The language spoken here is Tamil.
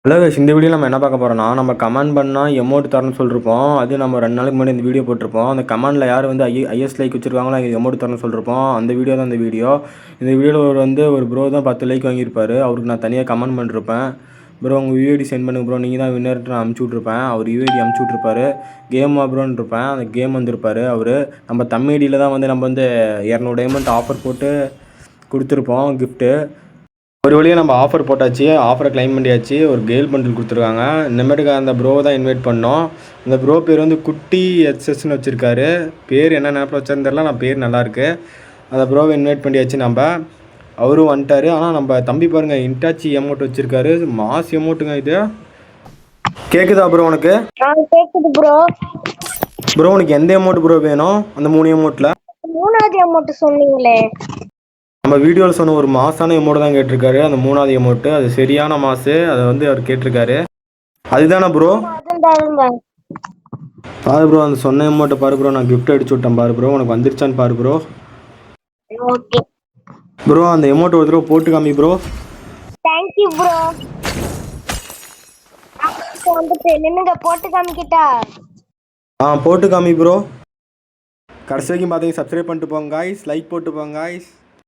ஹலோ guys, இந்த வீடியோ நம்ம என்ன பார்க்க போகிறோம்னா நம்ம கமெண்ட் பண்ணால் எமௌண்ட் தரணும்னு சொல்லியிருப்போம். அது நம்ம 2 நாளைக்கு முன்னாடி இந்த வீடியோ போட்டிருப்போம். அந்த கமெண்டில் யார் வந்து ஐஎஸ் லைக் வச்சுருக்காங்களோ எமௌண்ட் தரணும்னு சொல்லியிருப்போம். அந்த வீடியோ தான் இந்த வீடியோ. இந்த வீடியோவில் ஒரு ப்ரோ தான் 10 லைக் வாங்கியிருப்பார். அவருக்கு நான் தனியாக கமெண்ட் பண்ணிருப்பேன். ப்ரோ உங்கள் யூஐடி சென்ட் பண்ணுங்க ப்ரோ, நீங்கள் தான் வின்னர்ட்டு நான் அமுச்சு விட்ருப்பேன். அவர் யூஐடி அமுச்சு விட்ருப்பாரு. கேம் ப்ரோன்னு இருப்பேன், அந்த கேம் வந்திருப்பார். அவர் நம்ம தமிழியில் தான் நம்ம 200 டைமண்ட் ஆஃபர் போட்டு கொடுத்துருப்போம் கிஃப்ட்டு. ஒரு வழியாக நம்ம ஆஃபர் போட்டாச்சு, ஆஃபரை கிளைம் பண்ணியாச்சு. ஒரு கேல் பண்டில் கொடுத்துருக்காங்க. இனிமேட்டுக்கு அந்த ப்ரோவை தான் இன்வைட் பண்ணோம். அந்த ப்ரோ பேர் குட்டி எஸ்எஸ்ன்னு வச்சுருக்காரு. பேர் என்ன நேரத்தில் வச்சாருன்னு தெரியல, நான் பேர் நல்லாயிருக்கு. அந்த ப்ரோவை இன்வைட் பண்ணியாச்சு நம்ம. அவரும் வந்துட்டார். ஆனால் நம்ம தம்பி பாருங்கள், இன்டாச்சி எமௌண்ட் வச்சுருக்காரு. மாஸ் எமௌண்ட்டுங்க இது. கேட்குதா ப்ரோ உனக்கு? கேட்குது ப்ரோ. ப்ரோ உனக்கு எந்த எமௌண்ட் ப்ரோ வேணும்? அந்த 3 எமௌண்ட்டில் மூணாவது அமௌண்ட் சொன்னீங்களே, நம்ம வீடியோவில் சொன்ன ஒரு மாசான எமௌண்ட் தான் கேட்டிருக்காரு. அந்த 3வது எமௌண்ட்டு அது சரியான மாசு. அதை அவர் கேட்டிருக்காரு. அதுதானே ப்ரோ? பாரு ப்ரோ, அந்த சொன்ன எமௌண்ட்டை பாரு ப்ரோ. நான் கிஃப்ட் அடிச்சு விட்டேன் பாரு ப்ரோ. உனக்கு வந்துருச்சான்னு பாரு ப்ரோ. ப்ரோ அந்த எமௌண்ட் ஒரு தடவை போட்டு காமி ப்ரோ. Thank you bro. நின்னுங்க, போட்டு காமிக்கிட்டா? போட்டு காமி ப்ரோ. கடைசி வரைக்கும் பார்த்தீங்க, சப்ஸ்கிரைப் பண்ணிட்டு போங்க காய்ஸ், லைக் போட்டு போங்க காய்ஸ்.